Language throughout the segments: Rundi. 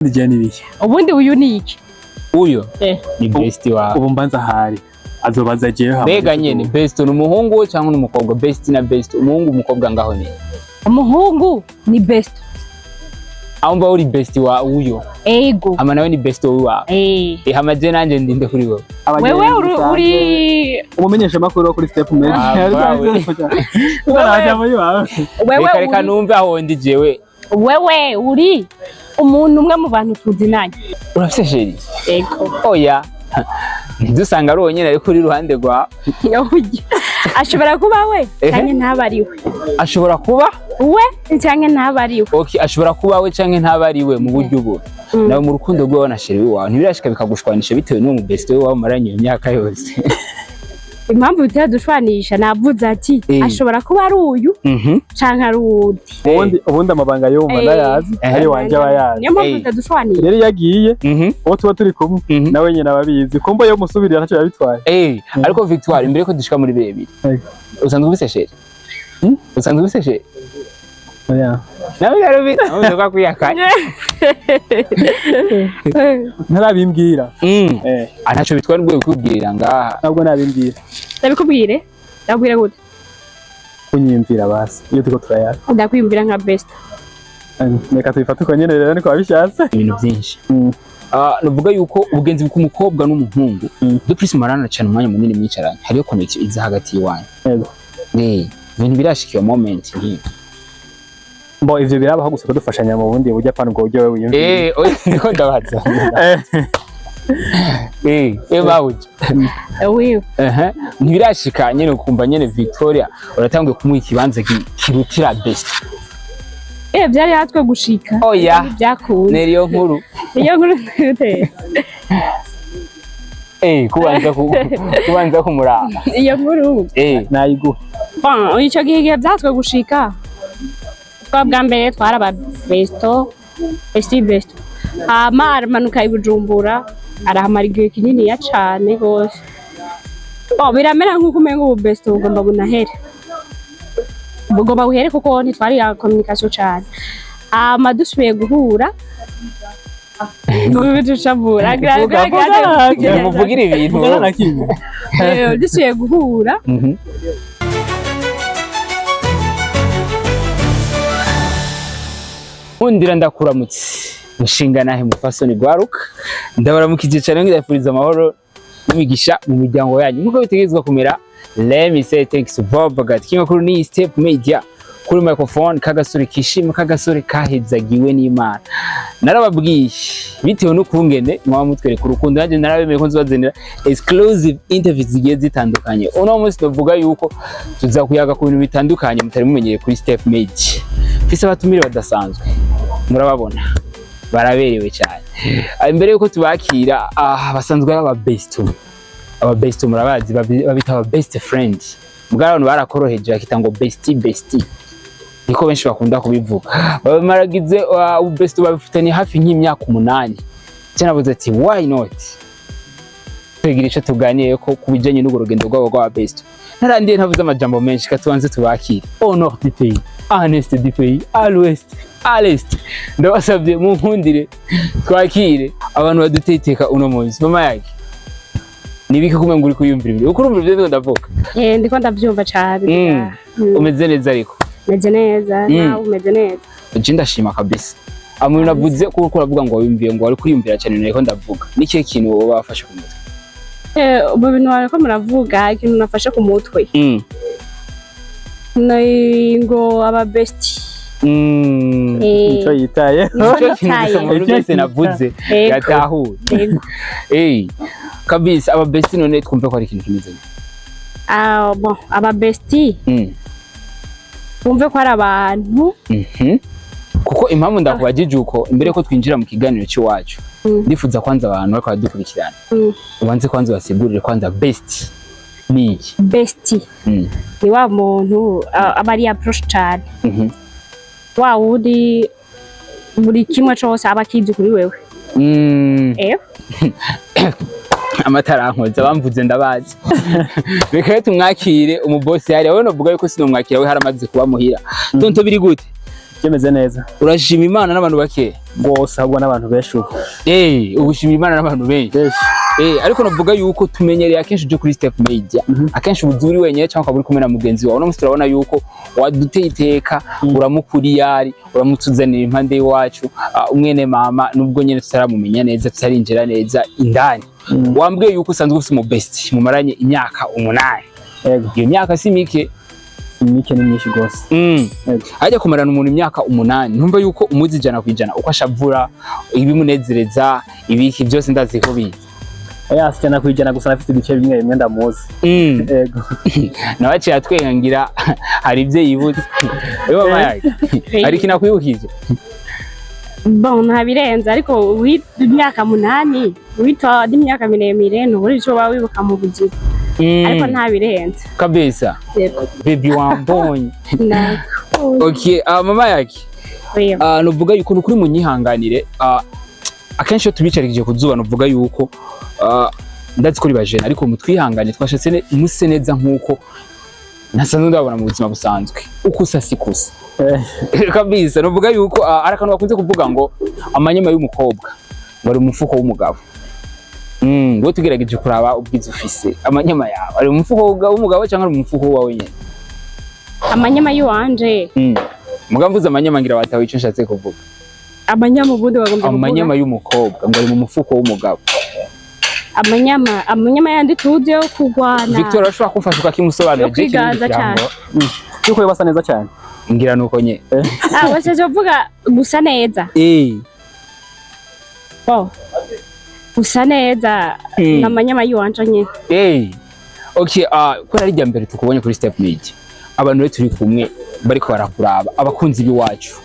Ndijani biki. Ubundi uyu ni iki? Uyo ni besti wawe. Ubu mbanza hari. Azobaza jewe hamwe. Mbega nyene besto n'umuhungu cyangwa n'umukobwa? Besti na besto. Umuhungu umukobwa ngaho ni. Umuhungu ni besto. Amba uri besti wa uyo. Ego. Ama nawe ni besto wa. Hamaje nanje ndinde kuri wowe. Wewe uri umumenyesha makuru wo kuri step mate. Wewe reka numva aho ndi jewe. Wewe uri umuntu umwe mu bantu tuzinanye. Urafise sheri? Ego. Oya. Ndusanga ari wonyene ariko uri ruhande rwa. Ashobora kuba we cyangwa ntabariwe. Ashobora kuba we cyangwa ntabariwe. Okay, ashobora kuba we cyangwa ntabariwe mu buryo ubu. Nawe mu rukundo rwawe na sheri wawe ntibirashika bikagushwanisha bitewe n'uwo besto wawe maranye imyaka yose. Impamvu bitadushwanisha navuze ati ashobora kuba ari uyu canke ari ubundi amabanga yo mumana yazi ari wanje abayazi. Niyo mpamvu bitadushwanisha. Rero yagiye uwo tuba turi kumwe nawe nyene ababizi kumba yo musubirira ntaco yabitwaye. Ariko Victoire imbere ko dushika muri bebiri. Usanzwe ubise sheri? Usanzwe ubise sheri? Oya. Nawe yarubita uzoka kuyakanya. Narabimbwira. Ntaco bitwara ubwo bikubwira ngaha. Ntabwo nabimbwira. Ndabikubwire? Ndabwira gute? Kunyimvira basi. Iyo tuko turayaka. Ndakwiyumvira nka besto. Reka tubifate ko nyene rero niko babishatse. Ibintu byinshi. Nuvuga yuko ubugenzi bw'umukobwa n'umuhungu duplisi marana cyane umwanya munini mwicaranye. Hariyo connection iza hagati y'wanyu. Yego. Ibintu birashikiye moment nk'iyo. Mbo ivyo birabaho gusa kudufashanya mu bundi buryo apana ubwo buryo wewe wiyumvira. Oya niko ndabaza. Bawuje. Wiyo. Ntibirashika nyene ukumva nyene Victoria uratangiye kumuha ikibanza kirutira best. Byari hatwe gushika. Oya. Byakunze. Neriyo nkuru. Iyo nkuru ntete. Kubanza kumuraba. Iyo nkuru. Nayiguha. Bon, icyo gihe byatwe gushika. Bwa mbere twaraba besto, besto. Amara manuka ibujumbura arahamara igihe kinini ya cyane gose. Biramera nk'uko umenga ubu besto ugomba gunahere. Ugomba guhere kuko ntitwari ya communication cyane. Dusubiye guhura. Ducabura. Muvugira ibintu. Dusubiye guhura. Undira ndakuramutse mushinga nahe mufasoni gwaruka ndabaramukije cyane ngidafuriza amahoro n'imigisha mu miryango yanyu nkuko bitegezwa kumera. Let me say thanks to Bob Bagati kinga kuri ni step media kuri microphone kagasore kishima kagasore kahezagiwe n'Imana. Narababwiye bitewe no kungene mwa mutwereka urukundo nanje narabemeye ko nzobazanira exclusive interviews zigiye zitandukanye. Uno munsi ndavuga yuko tuzakuyaga ku bintu bitandukanye mutari mumenyeye kuri step media. Fise abatumire badasanzwe murababona baraberewe cyane. Imbere yuko tubakira basanzwe aba besto murabazi babita aba best friend. Mugabo barakoroheje akitango bestie niko benshi bakunda kubivuga. Bamaragize besto babifitanye hafi nk'imyaka 8. Cyane avuze ati why not tugira ico tuganiye ko kubijanye n'ugorogendo rwabo rwa besto. Narandiye ntavuze amajambo menshi katubanze tubakira. Au nord du pays, à l'est du pays, à l'ouest, à l'est. Ndabasabye mu nkundire twakire abantu baduteteka uno munsi. Mama yake nibiki kumwe nguri kuyumvira ibiri uko urumva ibyo ndavuga. Ndiko ndabyumva cyane. Umeze neza ariko? Meze neza. Nawe umeze neza? Je ndashima kabisa. Amuntu navuze ko uravuga ngo wiyumviye ngo wari kuyumvira cyane niko ndavuga. Niki kintu wowe wafashe ku mutwe? Ubu bintu wariko muravuga ikintu nafashe ku mutwe. Ngo aba besti. Icyo yitaye. Icyo navuze yatahuye. Kabisa aba besti none twumve ko ari ikintu kimeze. Bon, aba besti. Twumve ko ari abantu. Kuko impamvu ndakubajije uko imbere ko twinjira mu kiganiro cy'iwacu. Ndifuza kwanza abantu bakaba dukurikirana. Ubanze kwanza basigurire kwanza besti. Niki? Besti. Ni wa muntu abari approach cyane. Wa wundi muri kimwe cyose abakizi kuri wewe. Amatarankoza bamvuze ndabazi. Beka tumwakire umubosi yari wowe no vuga yuko sino mwakira we haramaze kuba muhira. Tonto biri gute? Byemeze neza. Urashima Imana n'abantu bake Bose ahubwo n'abantu benshi ubu. Ubushima Imana n'abantu benshi. Ariko navuga yuko tumenyereye akenshi byo kuri Step Media. Akenshi ubuzuri wenyine cyangwa kaburi kumena mugenzi wawe. Uno turabona yuko waduteye iteka uramukuriyari, uramutuzanira impande y'iwacu, umwene mama nubwo nyene tutaramumenya neza, tutarinjira neza indani. Wambwiye yuko usanzwe ufite mu best mumaranye imyaka 8. Iyo myaka si mike. Imike ni myinshi gose. Ajya kumarana umuntu imyaka 8 ntumva yuko umuzi ijana kwijana uko ashavura ibimunezereza ibiki byose ndazi ko bizi. Sijana kwijana gusa nafite ibice bimwe bimwe ndamuzi. Yego. Nabaciye atwengangira hari ibye yibuze. Ewa mayaga. Ari kinakwibukije. Bon ntabirenza ariko imyaka 8 witwa imyaka miremire ntuburi ico bawibuka mu buzima. Ariko ntabirenza. Kabisa. Yego. Baby wambonye. Ntaco. Okay, mama yake. Nuvuga yuko nukuri munyihanganire akenshi yo tubicarikije kuzuba nuvuga yuko ndazi ko ribajena ariko mutwihangane twashatse muse neza nkuko nasanzwe ndabona mu buzima busanzwe uko usasikusa kabisa nuvuga yuko arakantu bakunze kuvuga ngo amanyama y'umukobwa bari mu mufuko w'umugabo ngo tugerageje kuraba ubwiza ufise amanyama yawe ari mu mufuko w'umugabo cyangwa ari mu mufuko wawe nyene amanyama y'uwanje mugamvuza amanyama ngira batawe ico nshatse kuvuga amanyama ubundi bagombye kuvuga amanyama y'umukobwa ngo ari mu mufuko w'umugabo amanyama yandi tuzi yo kugwana Victor ashobora kumfasha ukakimusobanurira je kiganza cyane yuko yabasa neza cyane ngira nuko nye wese zo vuga gusa neza gusa neza amanyama y'uwanje nye okay ko ari rya mbere tukubonye kuri Step Media abantu rero turi kumwe bariko barakuraba abakunzi biwacu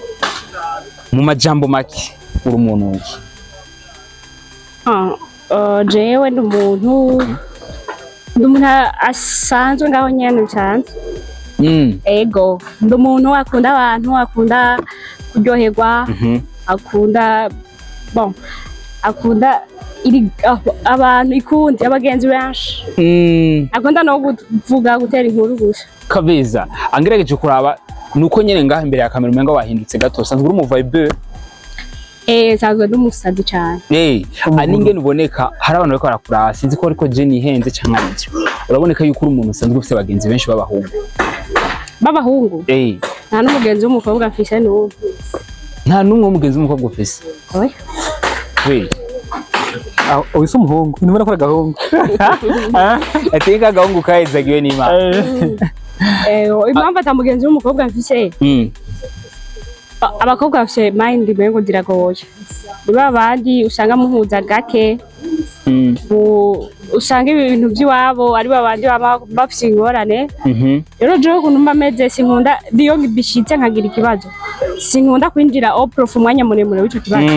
mu majambo make uri umuntu uki jewe ndi umuntu asanzwe ngaho nyene nsanzwe ego ndi umuntu akunda abantu akunda kuryoherwa akunda akunda abantu ikundi abagenzi benshi akunda no kuvuga gutera inkuru gusa kabeza angerageje kuraba nuko nyene ngaho imbere ya kamera umenga wahindutse gato sanzwe uri mu vibe sanzwe ndumusazi cyane aninge nuboneka hari abantu bariko barakuraba sinzi ko ariko je nihenze canke aricyo uraboneka yuko uri umuntu usanzwe ufite abagenzi benshi b'abahungu nta n'umugenzi w'umukobwa mfise n'ubu nta n'umwe w'umugenzi w'umukobwa ufise wise umuhungu nimubona ko ari agahungu atenga agahungu kahezagiwe n'Imana impamvu ata mugenzi w'umukobwa mfise abakobwa bafite mind mengo ziragoye niba abandi usanga muhuza gake usanga ibintu by'iwabo ari babandi bafite ingorane rero je ukuntu mbameze sinkunda iyo bishitse nkagira ikibazo sinkunda kwinjira prof umwanya muremure w'ico kibazo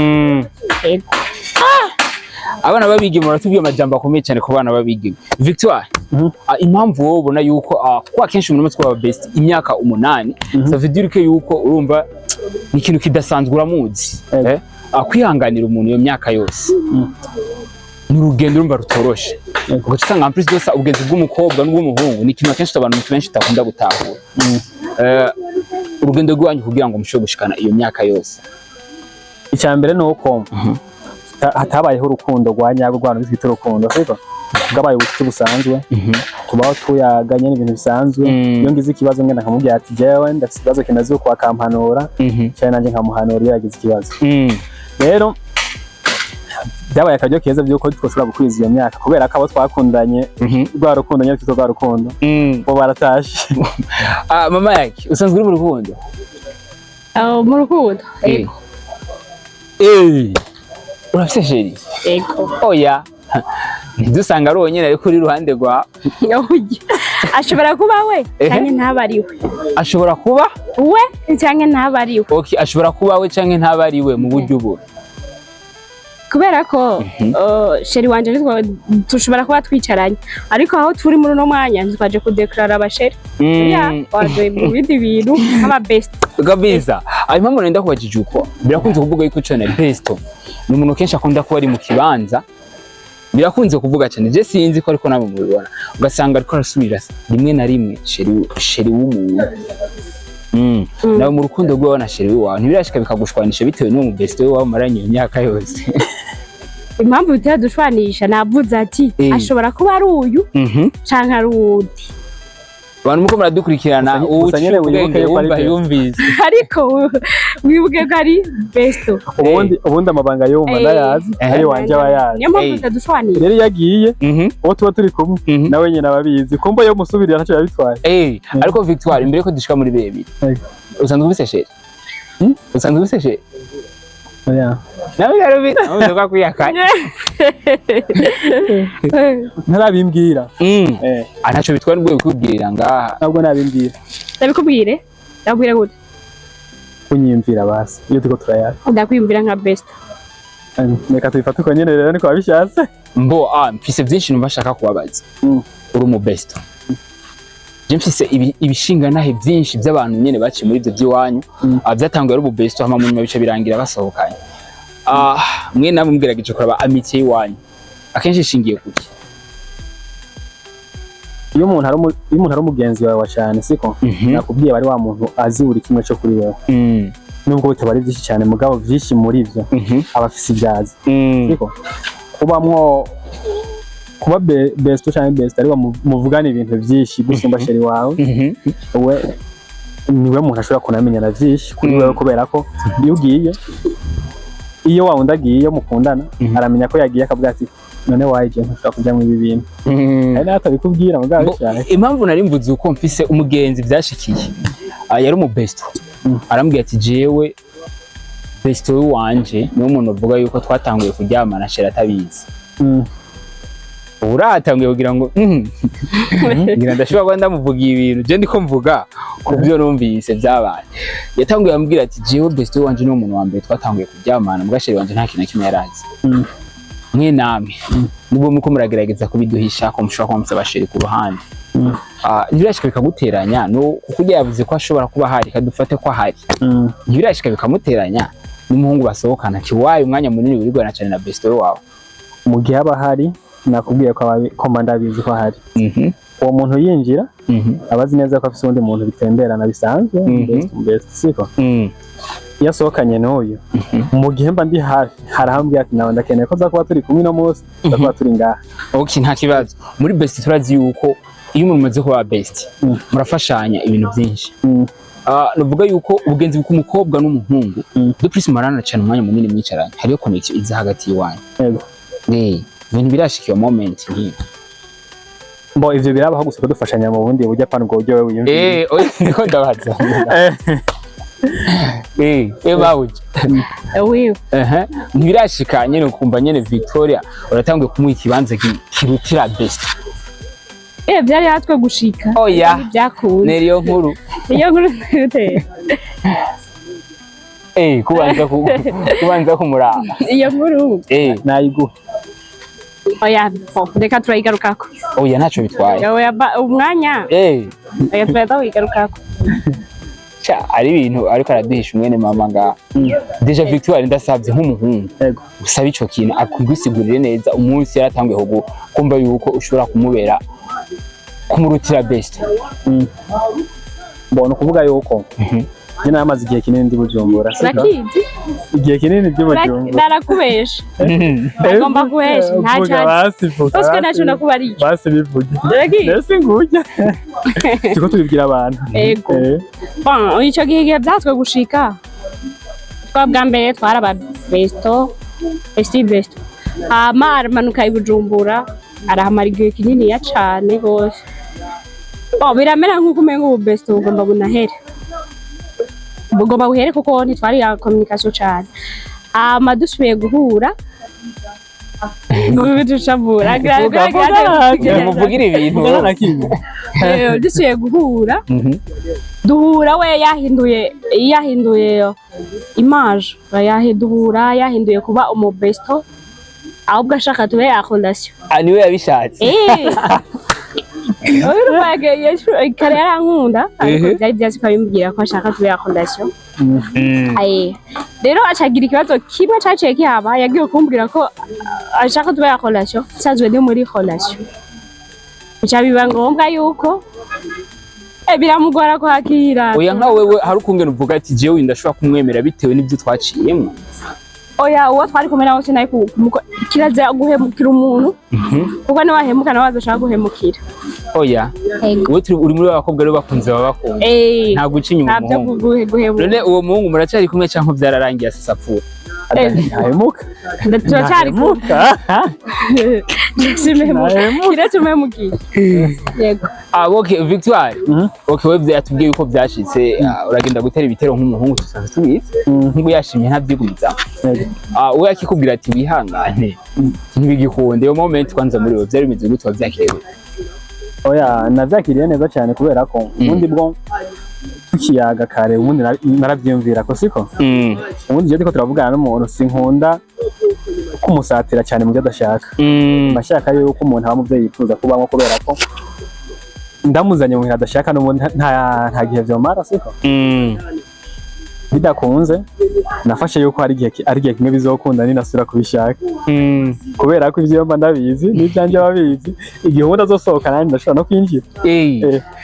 abana babigima baratubwiye amajambo akomeye cyane ku bana babigima Victoire impamvu wowe ubona yuko kwa kenshi umuntu mutwe wa best imyaka 8 ça veut dire que yuko urumva ni ikintu kidasanzwe uramuzi kwihanganira umuntu iyo myaka yose ni urugendo urumva rutoroshe ugasanga en plus de ça ubwezi bw'umukobwa n'ubw'umuhungu ni ikintu kenshi abantu benshi takunda gutahura urugendo rwanyu kugira ngo mushobe gushikana iyo myaka yose icyambere no uko hatabayeho urukundo rwanyabwo rwano bifite urukundo siko bwabaye ubucuti busanzwe tubaho tuyaganye n'ibintu bisanzwe iyo ngize ikibazo ngenda nkamubwira ati jewe ndafite ikibazo kinaze kwa kampanura cyane nanje nkamuhanura iyo yagize ikibazo rero byabaye akaryo keza byuko twashobora gukwiza iyo myaka kubera ko abo twakundanye rwa rukundo nyine twitwa rwa rukundo bo baratashe mama yake usanzwe uri mu rukundo mu rukundo urafise sheri ego oya ntidusanga ari wenyine ariko uri ruhande rwa ashobora kuba we cyangwa ntaba ari we ashobora kuba we cyangwa ntaba ari we okay ashobora kuba we cyangwa ntaba ari we mu buryo ubu kubera ko sheri wanje tushobora kuba twicaranye ariko aho turi muri no mwanya twaje kudeclara abasheri waje mu bindi bintu nk'ama best gabiza impamvu nenda kubajije uko birakunze kuvuga yuko cyane besto ni umuntu kenshi akunda kuba ari mu kibanza birakunze kuvuga cyane je sinzi ko ariko nabo mubibona ugasanga ariko arasubira rimwe na rimwe sheri w'umuntu nawe mu rukundo rwawe na sheri wawe ntibirashika bikagushwanisha bitewe n'uwo besto wawe maranye imyaka yose. Impamvu bitadushwanisha navuze ati ashobora kuba ari uyu canke ari uwundi. Abantu muko muradukurikirana ubunyene wibuke ko ari yumvise ariko wibuke ko ari besto. Ubundi amabanga yumva ndayazi ari wanje abayazi. Niyo mpamvu bitadushwanisha. Rero yagiye uwo tuba turi kumwe nawe nyene ababizi kumba yo musubirira ntaco yabitwaye. Ariko Victoire imbere ko dushika muri bebiri usanzwe ubise sheri usanzwe ubise sheri oya nawe yarubita uzoka kuyakanya ntarabimbwira ntaco bitwara ubwo bikubwirira ngaha ntabwo nabimbwira ndabikubwire ndabwira gute kunyimvira basi iyo tuko turayaka ndakwiyumvira nka besto. Reka tubifate ko nyene rero niko wabishatse mbo mfise byinshi numva shaka kubabaza uri mu besto. Mfise ibishinga nahe byinshi by'abantu nyene baciye muri ibyo by'iwanyu byatanguye ari ububesto hama mu nyuma bice birangira basohokanye. Mwe namwe mbwiragice kuraba amitiye iwanyu akenshi ishingiye kuki? Iyo umuntu ari umugenzi wawe cyane siko nakubwiye bari wa muntu azi buri kimwe cyo kuri wewe nubwo bitabari byinshi cyane mugabo byinshi muri ivyo abafise ibyazi siko kuba besto cyane besto ari muvugana ibintu byinshi gusumba sheri wawe we niwe muntu ashobora kunamenya na byinshi kuri wewe kubera ko iyo ugiye iyo waundagiye mukundana aramenya ko yagiye akavuga ati none waje ntushaka kujya mu ibi bintu ari natabikubwira mugabo cyane. Impamvu nari mvuze uko mfise umugenzi byashikiye yari mu besto arambwiye ati jewe besto wanje niwe muntu uvuga yuko twatanguye kuryamana sheri atabizi uratanguye kugira ngo ngira ndashobora kuba ndamuvuga ibintu je ndiko mvuga kubyo numvise byabaye. Yatanguye ambwira ati jewe besto wanje niwe muntu wa mbere twatanguye kuryamana mugasheri wanje nta kintu kimwe yarazi mwe namwe nubwo muko muragerageza kubiduhisha ko mushobora kuba musaba sheri ku ruhande ntibirashika bikaguteranya no kuko yavuze ko ashobora kuba hari kadufate ko hari ntibirashika bikamuteranya n'umuhungu basohokana ati waye umwanya munini wirigwana cyane na besto wawe mu gihe aba hari nakubwiye ko mandabizi ko hari uwo muntu yinjira abazi neza ko afite undi muntu bitemberana bisanzwe besto siko yasohokanye n'uyu mu gihe mba ndi hafi harahambye ati nawe ndakeneye ko zakuba turi kumwe no munsi zakuba turi ngaha. Okay nta kibazo muri besto turazi yuko iyo umuntu umaze kuba besto murafashanya ibintu byinshi nuvuga yuko ubugenzi bw'umukobwa n'umuhungu de plus marana cyane umwanya munini mwicaranye hariyo connection iza hagati yiwanyu ibintu birashikiye moment nk'iyi mbo ivyo birabaho gusa kudufashanya mu bundi buryo apana ubwo buryo wewe wiyumvira niko ndabaza bawuje ntibirashika nyene ukumva nyene Victoria uratanguye kumuha ikibanza kirutira besto byari hatwe gushika oya byakunze neriyo nkuru gute kubanza kumuraba iyo nkuru nayiguha oya reka turayigarukako oya ntaco bitwaye umwanya oya turayigarukako ari ibintu ariko araduhisha umwene mama nga deja Victoire ndasabye nk'umuhungu gusaba ico kintu akigusigurire neza umunsi yaratanguye kumva yuko ushobora kumubera kumurutira besto mbona kuvuga yuko nyina amaze igihe kinini ndi Bujumbura Rakizi igihe kinini ndi Bujumbura narakubesha agomba kuhesha ntaca bose naco nakubari basi bivuge nese ngujya tiko tubibwira abantu ego bon ico gihe byatwe gushika twabwa mbere twaraba besto besto manuka i Bujumbura arahamara igihe kinini ya cane gose biramera nk'uko umenga ubu besto ugomba gunahere bugomba buhere kuko ntitwari ya communication cyane dusubiye guhura ducabura muvugira ibintu dusubiye guhura duhura we yahinduye image duhura yahinduye kuba umu besto ahubwo ashaka tube ya relation niwe yabishatse kare yarankunda ariko byari byasi bimbwira ko ashaka tube ya relation rero acagira ikibazo kimwe caciye kihaba yagiye kumbwira ko ashaka tube ya relation sanzwe ndi muri relation bica biba ngombwa yuko biramugora kwakira. Oya nka wewe hari ukungena uvuga ati jewe ndashobora kumwemera bitewe n'ibyo twaciyemo. Oya uwo twari kumena wose nayi kirazira guhemukira umuntu. Kuko ne wahemuka na wazoshaka guhemukira. Oya. Uwo uri muri abakobwa rero bakunze babakunda. Nta guca inyuma umuhungu. None uwo muhungu muracari kumwe canke byararangiye asapfura. Ntahemuka. Ndacyari kumwe. Kiretse umemukiye. Yego. Okay Victoire. Okay wewe yatubwiye uko byashitse uragenda gutera ibitero nk'umuhungu tusanzwe tubizi. Nk'ubu yashimye ntabyigumiza. We akikubwira ati wihangane. Ntibigikunde iyo moment kwanza muri wewe byari bimeze gute wabyakiriye. Oya navyakiriye neza cyane kubera ko ubundi bwo tukiyaga kare ubundi naravyumvira ko siko. Ubundi je ko turavugana n'umuntu sinkunda kumusatira cyane mu byo adashaka. Mashaka yuko umuntu aba muvyo yifuza kubamo kubera ko ndamuzanye mu adashaka n'umuntu nta gihe vyomara siko. Bidakunze nafashe yuko ari gihe kimwe bizokunda ni nasura kubishaka. Kubera ko ivyo mba ndabizi n'ibyanje babizi igihe ubundi azosohoka nandi ndashobora no kwinjira.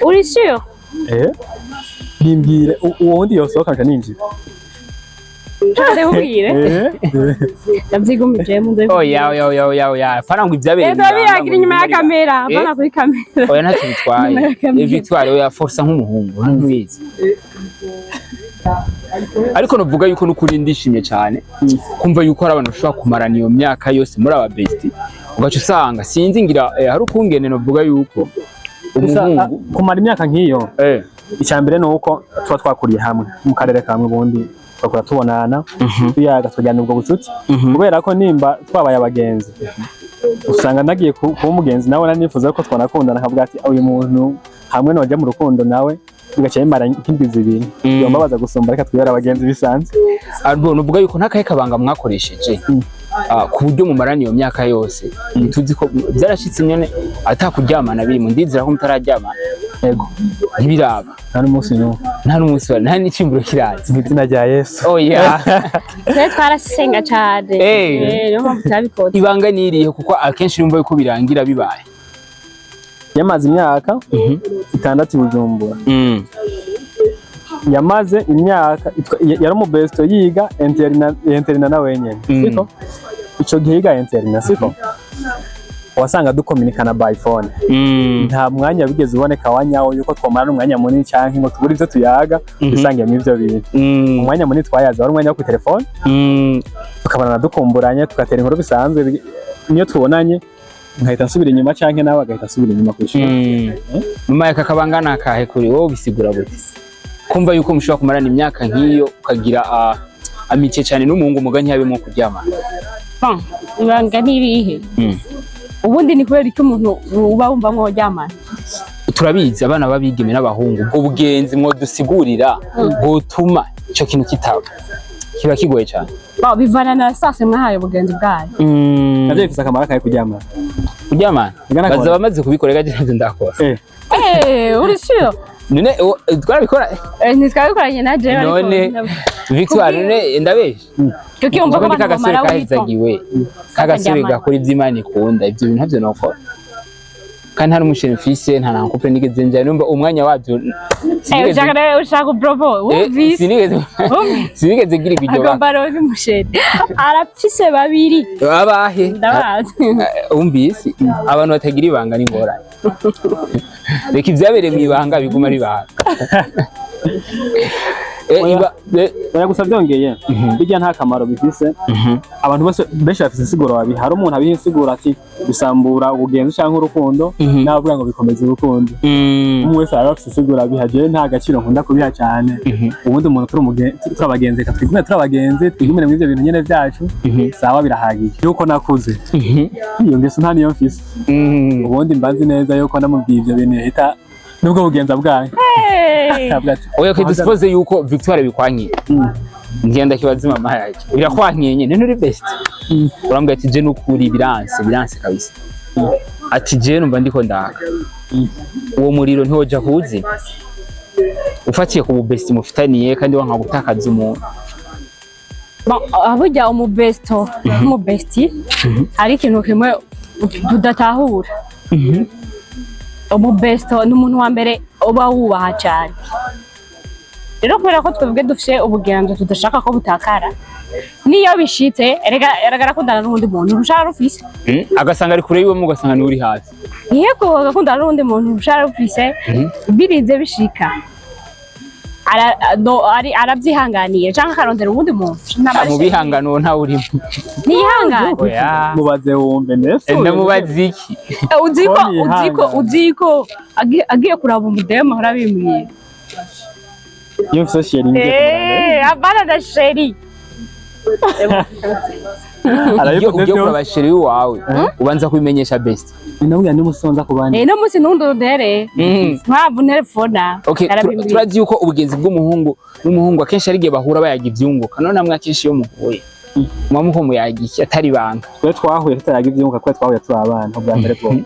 Uri sure? Nimbwire uwo wundi yosohoka nka ninjira. Ubwire. Navyigumije mu nzego. Oya. Farangwa ivyabere. Biragira inyuma ya kamera, bana kuri kamera. Oya ntacyo bitwaye. Victoire oya force nk'umuhungu ntubizi. Ariko novuga yuko n'ukuri ndishimye cyane kumva yuko ari abantu bashobora kumarana iyo myaka yose muri aba besti ugaca usanga sinzi ngira hari ukungene novuga yuko umuhungu kumara imyaka nk'iyo icyambere nuko tuba twakuriye hamwe mu karere kamwe bundi twakora tubonana tuyaga twajyana ubwo bucuti kubera ko nimba twabaye abagenzi usanga nagiye kuba umugenzi nawe nanifuza ko twanakundana nkavuga ati uyu muntu hamwe nojya mu rukundo nawe ugacaye mara nk'indwi zibiri yomba baza gusumba reka twibera abagenzi bisanzwe. Arbo nuvuga yuko ntakaye kabanga mwakoresheje ku buryo mu marani iyo myaka yose tuzi ko byarashitse nyene atakuryamana biri mu ndizira ko mutararyamana. Yego ntibiraba nta n'umunsi nta n'icimburo kirazi mu izina rya Yesu. Oya twe twarasenga cyane rero mpamvu cyabikoze. Ibanga niriye kuko akenshi numva yuko birangira bibaye. Yamaze imyaka 6 Bujumbura. Yamaze imyaka yari mu besto yiga interna na wenyene siko ico gihe yiga interna siko wasanga dukominikana by phone. Nta mwanya bigeze uboneka wanyawo yuko twamara n'umwanya munini cyangwa ngo tuburi ivyo tuyaga bisangiye mu ivyo bintu. Umwanya munini twayaza wari umwanya wo ku telefone tukabana dukumburanye tugatera inkuru bisanzwe niyo tubonanye nkahita nsubira inyuma canke nawe agahita asubira inyuma kwishura. Mama yakakabangana akahe kuri wowe bisigura gute kumva yuko mushobora kumarana imyaka nk'iyo ukagira amice cyane n'umuhungu muganye habemo kuryamana? Ibanga ntirihe ubundi ni kubera icyo umuntu uba wumva mwo ryamana. Turabizi abana babigeme n'abahungu ubwo bugenzi mwo dusigurira butuma ico kintu kitaba kiba kigoye cyane. Bivana na sase mwahaye ubugenzi bwayo. Navyo bifise akamaro kahe kuryamana? Baza bamaze kubikorega je ndakora. Uri sure? None twarabikora ntitwabikoranye na je ariko none Victoire none ndabeshe cyo umva ko kagasore kahizagiwe kagasore gakora iby'Imana ikunda ibyo bintu ntabyo nokora kandi hari umusheri mfise nta couple nigeze njya numva umwanya wabyo ushaka brovo sinigeze gira ibyo agomba rozi umusheri arapfise babiri abahe ndabazi umvise abantu batagira ibanga n'ingorane reka ibyabereye mu ibanga biguma ribanga. Oya gusa byongeye bijya nta kamaro bifise abantu bose benshi bafise insiguro babi hari umuntu abiha insiguro ati bisambura ubugenzi cyangwa urukundo navuga ngo bikomeza urukundo. Umwe wese arafise insiguro abiha je nta gaciro nkunda kubiha cyane. Ubundi umuntu turi abagenzi twigume turi abagenzi twigumire mu ivyo bintu nyene vyacu sawa birahagije yuko nakuze iyo ngeso nta niyo mfise. Ubundi mbazi neza yuko ndamubwiye ivyo bintu hita nubwo bugenza bwaye. Oya ko dispose yuko Victoire bikwankiye ngenda kibaza mama yaje birakwankiye nyene nturi best urambwira ati je nukuri biranse kabisa ati je numva ndiko ndaka uwo muriro ntiwoja kuzi ufatiye ku best mufitaniye kandi wanka gutakaza umuntu. Abujya umubesto umubesti ari ikintu kimwe tudatahura umu besto n'umuntu wa mbere uba wubaha cyane. Rero kubera ko twebwe dufite ubugenzo tudashaka ko butakara, niyo bishitse erega rakundana n'undi muntu urushara rufise agasanga ari kure yiwe mugasanga ni uri hasi. Yego agakundana n'undi muntu urushara rufise birize bishika arabyihanganiye cyangwa akarondera ubundi muntu mu bihangano nta urimo nihangane. Mubaze wumve nese ndamubaza iki uziko agiye kuraba umudema harabimwiye iyo mfise sheri abana da sheri iyo ugiye kuraba sheri wawe ubanza kubimenyesha best. Nawe ndi musonza kubandi no musi nundondere mpamvu telefona. Okay, turazi yuko ubugenzi bw'umuhungu n'umuhungu akenshi ari gihe bahura bayaga ivyunguka, none namwe akenshi iyo muhuye mwamuho muyagiki atari banga. Twe twahuye tutayaga ivyunguka kwe twahuye turi abana ubwa mbere bwo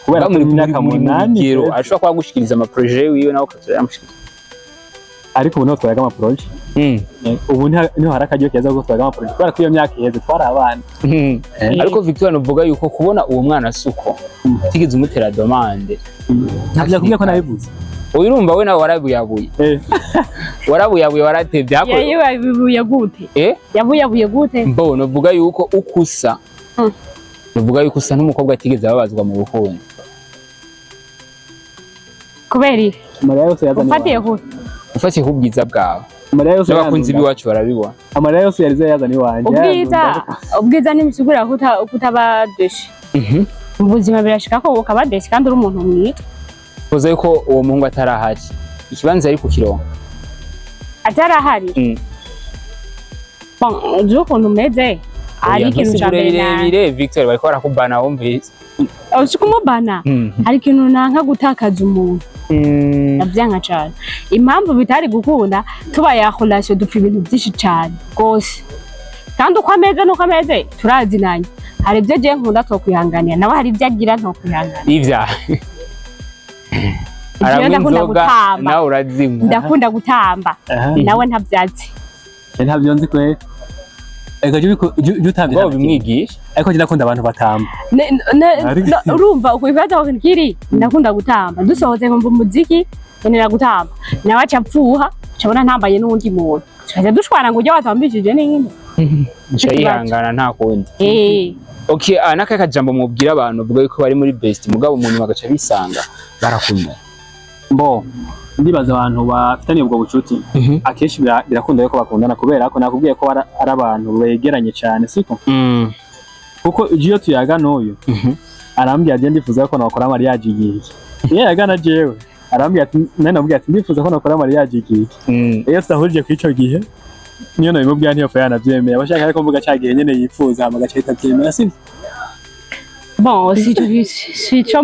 kubera muri myaka 8 ashobora kwagushikiriza ama projet wiwe nawe ukazayamushikiriza. Ariko ubu no twayaga ama projet ubu niho harakajyo keza ko twayaga ama projet kubera ko iyo myaka iheze twari abana. Ariko Victoire novuga yuko kubona uwo mwana suko tigeze umutera demande ntabya kubwiye ko nabivuze. Urumva we nawe warabuyabuye warabuyabuye waratevye ako yabuye gute yabuye gute mbo novuga yuko ukusa novuga yuko usa n'umukobwa atigeze ababazwa mu rukundo kubera Maria yose yazanye ufatiye ku bwiza bwawe. Maria yose n'abakunzi biwacu barabibona. Maria yose yarize yazanye wanje ubwiza n'imisugura kutaba deshi mu buzima birashika ko ukaba deshi kandi uri umuntu mwita koze yuko uwo muhungu atarahari ikibanza ari ku kirongo atarahari bon ukuntu meze ari ikintu cyabere Victor bariko barakubana wumvise usikumubana hari ikintu nanka gutakaza umuntu navyanka cyane impamvu bitari gukunda tuba ya relation dupfa ibintu byinshi cyane gose kandi uko ameze nuko ameze turazinanye. Hari ibyo je nkunda twokwihanganira nawe hari ibyo agira ntokwihanganira ivya ndakunda gutamba nawe urazimwa ndakunda gutamba nawe ntavyatsi ntabyo nzi kwe ego jutambye bimwigisha ariko ndakunda abantu batamba urumva ukwibaza ko kiri ndakunda gutamba dusohoze ngo umuziki nkenera gutamba nawe acapfuha cabona ntambaye n'undi muntu twaje dushwana ngo ujye watambishije n'ingine yihangana nta kundi. Okay, nakaka jambo mubwira abantu vuga yuko bari muri best mugabo umuntu bagaca bisanga barakunda mbo ndibaza abantu bafitanye ubwo bucuti akenshi birakunda yuko bakundana kubera ko nakubwiye ko ari abantu begeranye cyane siko kuko iyo tuyaga n'uyu arambwiye ati ndifuza ko nakora mariage igihe iyo yagana jewe arambwiye ati nambwiye ati ndifuza ko nakora mariage igihe iyo tutahurije ku ico gihe niyo nabimubwiye ntiyo fa yanavyemeye abashaka ariko mvuga cyagiye nyene yifuza amagacita byemera sivyo. Bon si cyo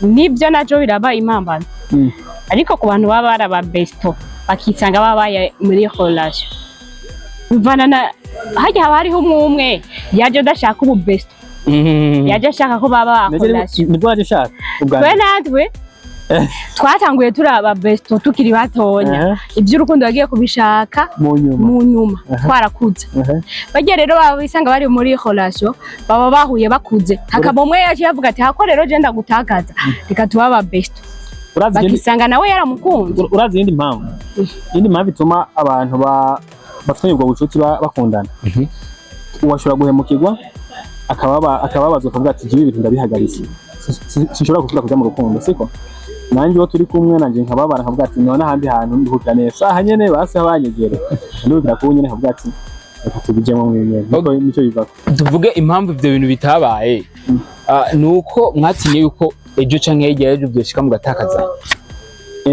nibyo najo biraba impambano ariko ku bantu baba baraba besto bakitsanga babaye muri relation bivana na hajya haba hariho umwe yaje dashaka ubu besto yaje ashaka ko baba relation nibwo yaje ashaka ubwa natwe twatanguye turaba besto tukiri batonya iby'urukundo yagiye kubishaka mu nyuma twarakuze bagiye rero baba bisanga bari muri relation baba bahuye bakuze hakaba umwe yaje yavuga ati hako rero je ndagutakaza reka tuba besto bakisanga nawe yaramukunze. Urazi indi mpamvu ituma abantu bafite ubwo bucuti bakundana uwashobora guhemukirwa akababazwa akavuga ati jiwe ibintu ndabihagaritse sinshobora gusubira kuja mu rukundo siko nanjye wo turi kumwe nanje nkababara nkavuga ati none ahandi hantu ndihukira neza aha nyene base abanyegere ndubira ku nyene nkavuga ati reka tubijemo mwenyene nico bivako. Tuvuge impamvu ivyo bintu bitabaye nuko mwatinye yuko ejo canke hirya ejo byoshika mugatakaza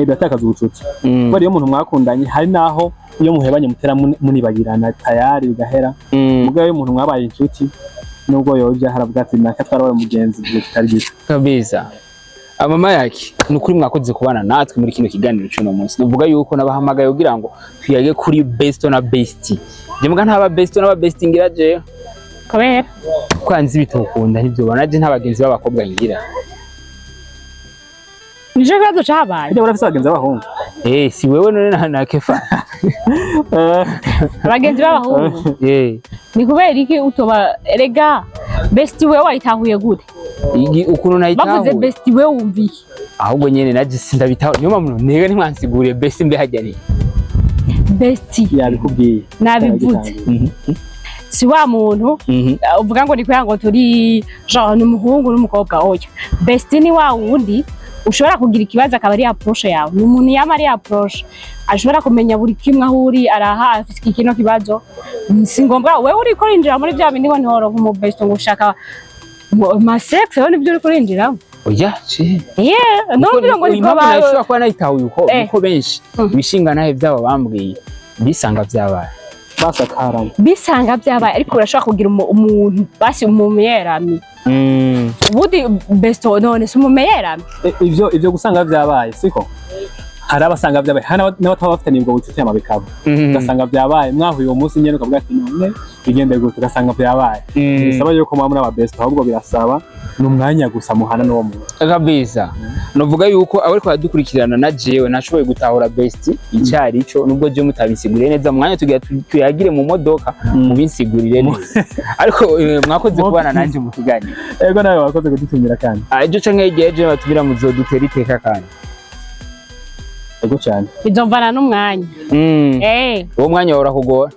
gatakaza ubucuti kubera iyo umuntu mwakundanye hari naho iyo muhebanye mutera munibagirana tayari bigahera mugabo iyo umuntu mwabaye inshuti nubwo yoja haravuga ati naka twarabaye umugenzi byo kitari gito kabisa. Mama yake nukuri mwakoze kubana natwe muri kino kiganiro cy'uno munsi nuvuga yuko nabahamagaye kugira ngo tuyage kuri besto na bestie jemuga ntaba besto na bestie ngira je kubera kwanzi bitokunda nivyo banaje ntabagenzi b'abakobwa ngira nije gato cabaye ide urafise abagenzi b'abahungu si wewe none na kefa abagenzi b'abahungu ni kubera iki utoba erega besti wewe wayitahuye gute ukuntu nayitahuye bavuze besti wewe wumviye ahubwo nyene naje sindabitaho niyo mpamvu nega nimwansiguriye besti mbe hajya ni besti yabikubwiye nabivuze si wa muntu uvuga ngo ni kuya ngo turi genre n'umuhungu n'umukobwa oya besti ni wa wundi ushobora kugira ikibazo akaba ari approche yawe ni umuntu yama ari approche ashobora kumenya buri kimwe aho uri araha afite ikino kibazo si ngombwa wewe uri kurinjira muri bya bindi ngo ntoro mu besto ngo ushaka ma sex wewe nibyo uri kurinjira oya ci no ngo ni baba nashobora kuba nayitahuye uko benshi bishinga nahe byabo bambwiye bisanga byabaye basakaranye bisanga byabaye ariko urashaka kugira umuntu basi umumeyerami ubudi besto none se umumeyerami ivyo gusanga byabaye siko hari abasanga byabaye n'abataba bafite nibwo bucuti amabikabo ugasanga byabaye mwahuye uwo munsi nyene ukavuga ati none bigende gute ugasanga byabaye bisaba yuko muba muri aba besto ahubwo birasaba n'umwanya gusa muhana n'uwo muntu kabisa novuga yuko abari kwadukurikirana na jewe nashoboye gutahura besti icyari ico nubwo je mutabisiguriye neza mwanya tuyagire mu modoka mu binsigurire neza ariko mwakoze kubana nanje mu kiganiro ego nawe wakoze kudutumira kandi ejo canke igihe batumira muzodutera iteka kandi ego cyane bizovana n'umwanya uwo mwanya wora kugora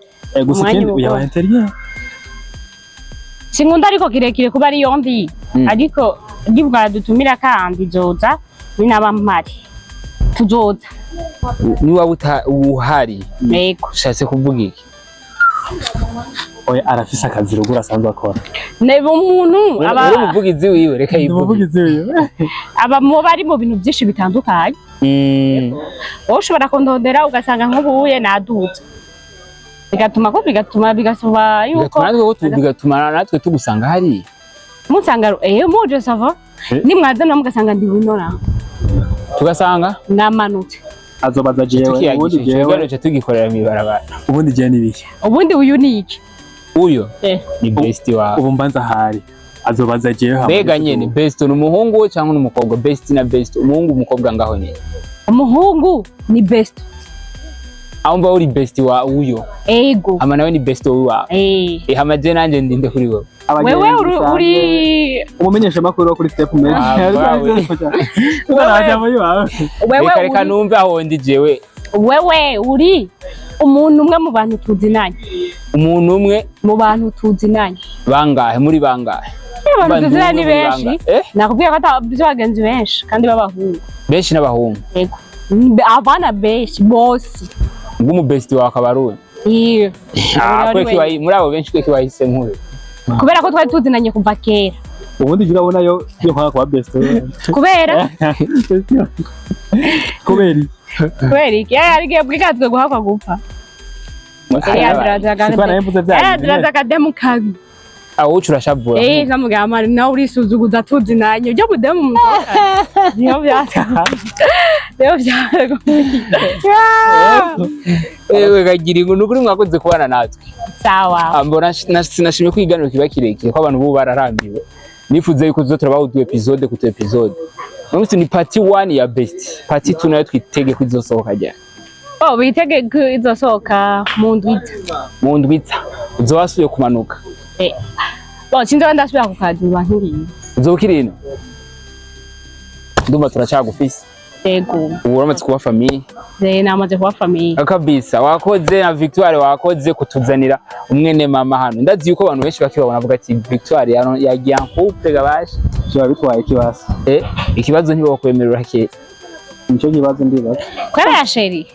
gusa ikindi uyaba interieur sinkunda ariko kirekire kuba ari yombi ariko ndibwa dutumira kandi zoza ni nabampari tuzoza ni waba uhari yego ushatse kuvuga iki oya arafise akazi rugura asanzwe akora nebe umuntu aba umuvugizi wiwe reka umuvugizi wiwe aba mu bari mu bintu byinshi bitandukanye wowe ushobora kondondera ugasanga nk'ubuye naduza bigatuma bigasaba yuko bigatuma natwe tugusanga hari musanga muje sava nimwaza no mugasanga ndi winora tugasanga namanutse azobaza jewe ubundi jewe tugikorera mu ibarabara ubundi je nibiki ubundi uyu niki uyo ni besti wa ubu mbanza hari azobaza jewe hamwe bega nyene besto n'umuhungu cyangwa n'umukobwa besti na besto umuhungu umukobwa ngaho nyene umuhungu ni besto aumba uri besti wa uyo ego ama nawe ni besto wa hama je nanje ndinde kuri wewe uri umumenyesha makuru kuri step message wewe reka numve aho ndi jewe wewe uri umuntu umwe mu bantu tuzinanye umuntu umwe mu bantu tuzinanye bangahe muri bangahe abantu tuzinanye benshi nakubwiye ko atabyo bagenzi benshi kandi babahungu benshi n'abahungu yego abana benshi bose ngumu besti wa kabaruye muri abo benshi kweki wahise nkuru kubera ko twari tuzinanye kuva kera ubundi jura bona yo kwa kwa besti kubera kubera iki yari bwikatwe guhakwa gupfa yadiraza kademu kabi aho urashabura namugamba nawe urisuzuguza tuzinanye ibyo budemu mutoka niyo byata kagira ngo nukuri mwakoze kubana natwe sawa mbona sinashimye kwiganira kiba kirekire ko abantu bo bararambiwe nifuze yuko tuzotrabaho udu episode ku episode n'umunsi ni part 1 ya best part 2 nayo twitege kwizosohoka jya bitege kwizosohoka mu ndwitsa uzowasuye kumanuka sinzi wenda asubira ku kazi banturiye uzokirina ndumva turacagufise yego uramaze kuba famille namaze kuba famille kabisa wakoze na Victoire wakoze kutuzanira umwene mama hano ndazi yuko abantu benshi bakibabona avuga ati Victoire yagiye en couple gabaje cyo bitwaye kibazo ikibazo ntibo kwemerera ke nicyo kibazo ndibaza kwera ya sheri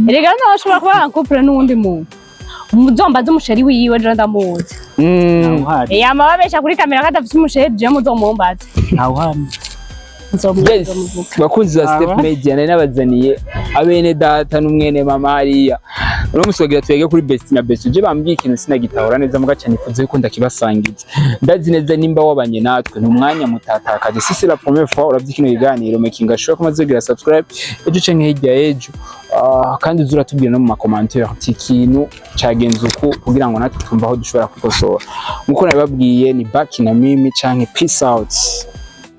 erega no ashobora kuba en couple n'undi muntu umuzomba z'umusheri wiwe je ndamuzi yama babesha kuri kamera katafise umusheri je muzomumbaza ntawuhari bakunzi ba Step Media n'abazaniye abene data n'umwene mama hariya no musogira twege kuri best na best je bambwiye ikintu sinagitahura neza mugaca nifuze yuko ndakibasangiza ndazi neza nimba wabanye natwe n'umwanya mutatakaje sisi la première fois uravyikino biganiro making sure ko mazogira subscribe ejo cenke hirya ejo kandi uzuratubwira no mu commentaire ikintu cagenze uko kugira ngo natwe tumva aho dushobora kukosora nkuko nabibabwiye ni back na mimi canke peace out.